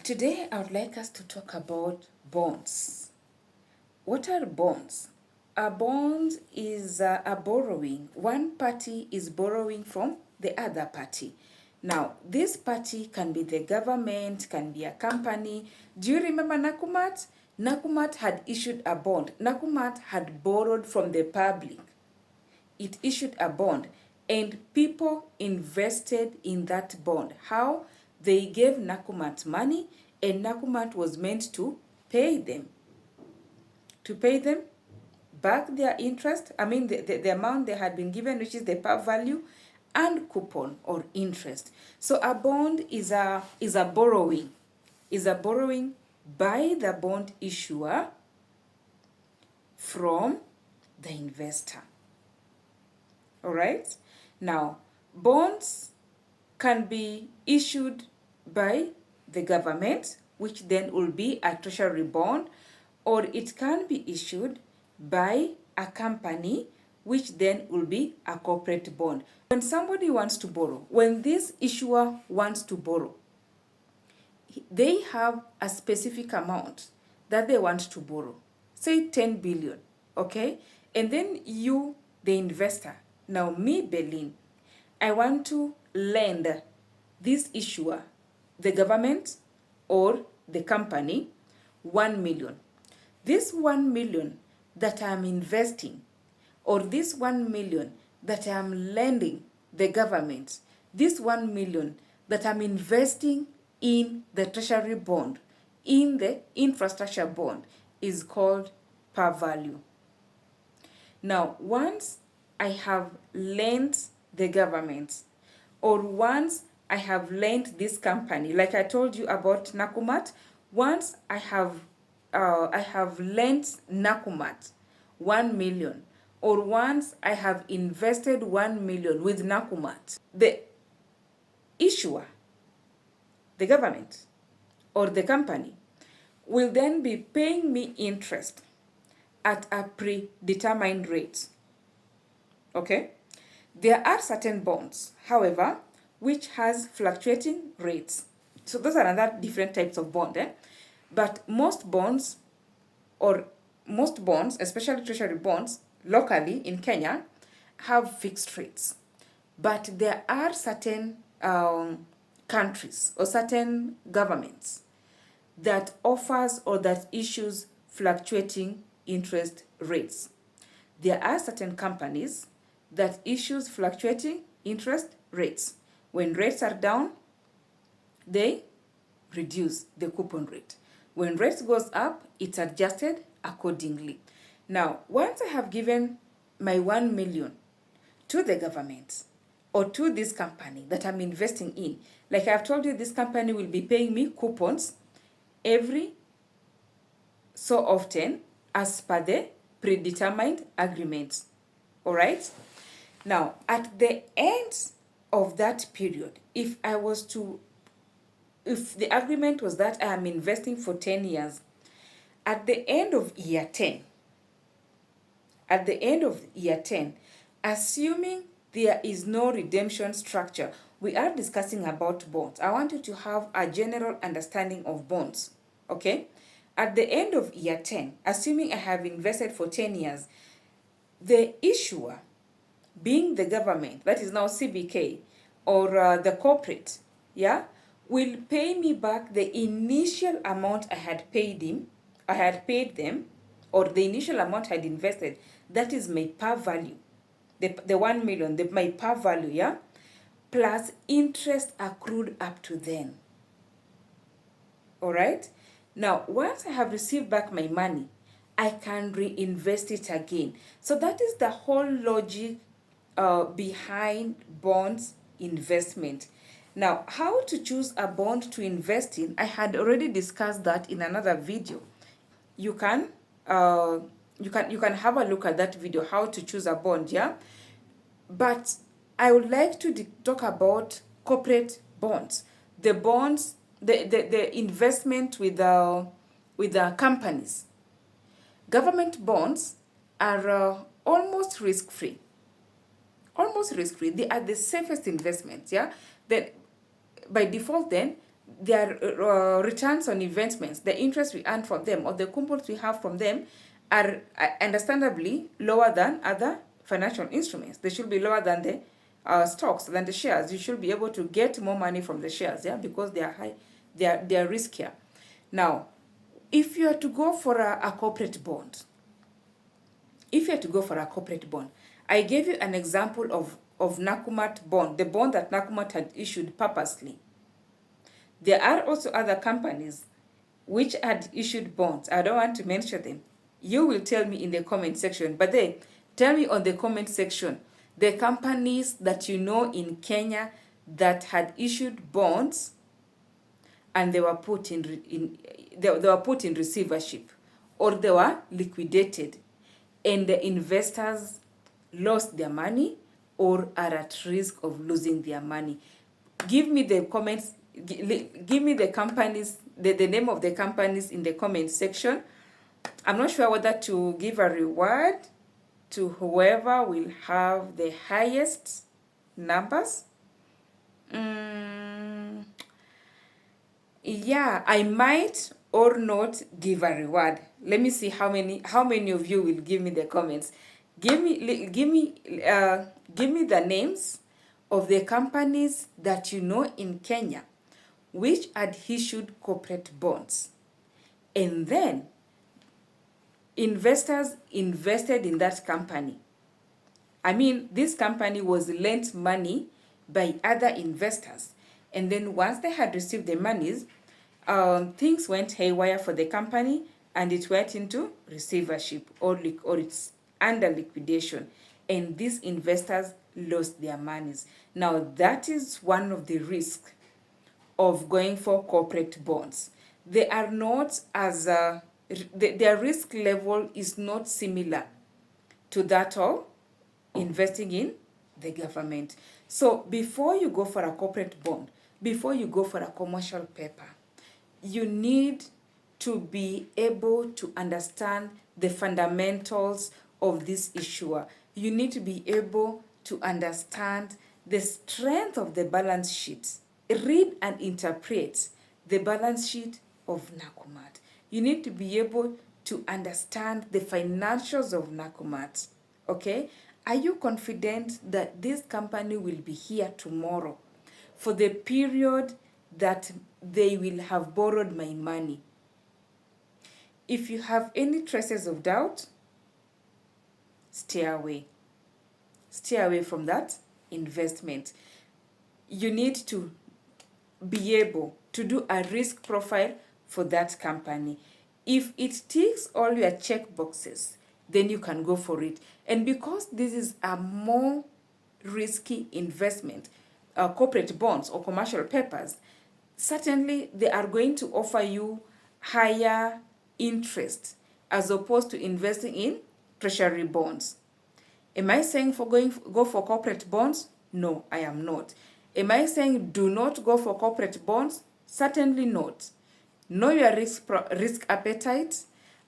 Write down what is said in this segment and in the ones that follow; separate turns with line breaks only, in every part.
Today, I would like us to talk about bonds. What are bonds? A bond is a borrowing. One party is borrowing from the other party. Now, this party can be the government, can be a company. Do you remember Nakumat? Nakumat had issued a bond. Nakumat had borrowed from the public. It issued a bond, and people invested in that bond. How? They gave Nakumat money, and Nakumat was meant to pay them. To pay them back their interest, the amount they had been given, which is the par value, and coupon or interest. So a bond is a borrowing, by the bond issuer from the investor. All right? Now, bonds can be issued by the government, which then will be a treasury bond, or it can be issued by a company, which then will be a corporate bond. When somebody wants to borrow, when this issuer wants to borrow, they have a specific amount that they want to borrow, say 10 billion, okay? And then you, the investor, now me, Berlin, I want to lend this issuer, the government or the company, 1 million. This 1 million that I'm investing, or this 1 million that I'm lending the government, this 1 million that I'm investing in the treasury bond, in the infrastructure bond, is called par value. Now, once I have lent the government, or once I have lent this company, like I told you about Nakumat, once I have lent Nakumat 1 million, or once I have invested 1 million with Nakumat, the issuer, the government or the company, will then be paying me interest at a predetermined rate. Okay? There are certain bonds, however, which has fluctuating rates. So those are another different types of bond. But most bonds, especially treasury bonds, locally in Kenya, have fixed rates. But there are certain countries or certain governments that offers or that issues fluctuating interest rates. There are certain companies that issues fluctuating interest rates. When rates are down, they reduce the coupon rate. When rates goes up, it's adjusted accordingly. Now, once I have given my 1 million to the government or to this company that I'm investing in, like I've told you, this company will be paying me coupons every so often as per the predetermined agreement. All right? Now, at the end of that period, if the agreement was that I am investing for 10 years, at the end of year 10, assuming there is no redemption structure, we are discussing about bonds. I want you to have a general understanding of bonds, okay? At the end of year 10, assuming I have invested for 10 years, the issuer, being the government, that is now CBK, or the corporate, will pay me back the initial amount I had paid them, or the initial amount I had invested. That is my par value, the 1 million, my par value, plus interest accrued up to then. All right? Now, once I have received back my money, I can reinvest it again. So that is the whole logic behind bonds investment. Now, how to choose a bond to invest in, I had already discussed that in another video. You can have a look at that video, how to choose a bond, But I would like to talk about corporate bonds, the bonds, the investment with the companies. Government bonds are almost risk-free. They are the safest investments, Then by default, then their returns on investments, the interest we earn from them, or the coupons we have from them, are understandably lower than other financial instruments. They should be lower than the stocks, than the shares. You should be able to get more money from the shares, yeah, because they are high, they are riskier. Now, if you are to go for a corporate bond, I gave you an example of Nakumatt bond, the bond that Nakumatt had issued purposely. There are also other companies which had issued bonds. I don't want to mention them. You will tell me in the comment section. But then, tell me on the comment section the companies that you know in Kenya that had issued bonds and they were put in receivership, or they were liquidated and the investors lost their money or are at risk of losing their money. Give me the comments, give me the companies, the name of the companies in the comment section. I'm not sure whether to give a reward to whoever will have the highest numbers. Yeah, I might or not give a reward. Let me see how many of you will give me the comments. Give me the names of the companies that you know in Kenya which had issued corporate bonds, and then investors invested in that company. I mean, this company was lent money by other investors, and then once they had received the monies, things went haywire for the company and it went into receivership, or it's under liquidation, and these investors lost their monies. Now, that is one of the risks of going for corporate bonds. They are not as their risk level is not similar to that of investing in the government. So before you go for a corporate bond, before you go for a commercial paper, you need to be able to understand the fundamentals of this issuer. You need to be able to understand the strength of the balance sheet. Read and interpret the balance sheet of Nakumatt. You need to be able to understand the financials of Nakumatt. Okay? Are you confident that this company will be here tomorrow for the period that they will have borrowed my money? If you have any traces of doubt, stay away. Stay away from that investment. You need to be able to do a risk profile for that company. If it ticks all your check boxes, then you can go for it. And because this is a more risky investment, corporate bonds or commercial papers, certainly they are going to offer you higher interest as opposed to investing in treasury bonds. Am I saying go for corporate bonds? No, I am not. Am I saying do not go for corporate bonds? Certainly not. Know your risk appetite,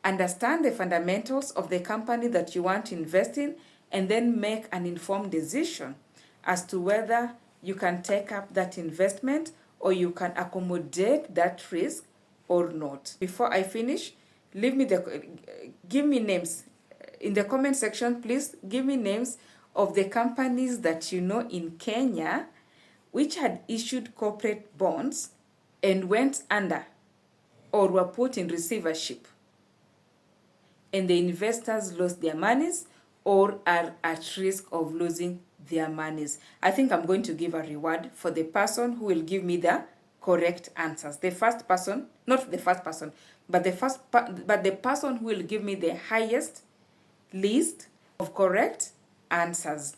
understand the fundamentals of the company that you want to invest in, and then make an informed decision as to whether you can take up that investment or you can accommodate that risk or not. Before I finish, give me names in the comment section. Please give me names of the companies that you know in Kenya which had issued corporate bonds and went under or were put in receivership, and the investors lost their monies or are at risk of losing their monies. I think I'm going to give a reward for the person who will give me the correct answers. The first person, not the first person, but the person who will give me the highest list of correct answers.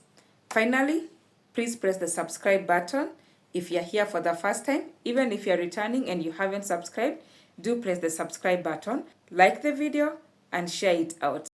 Finally, please press the subscribe button if you're here for the first time. Even if you're returning and you haven't subscribed, do press the subscribe button, like the video, and share it out.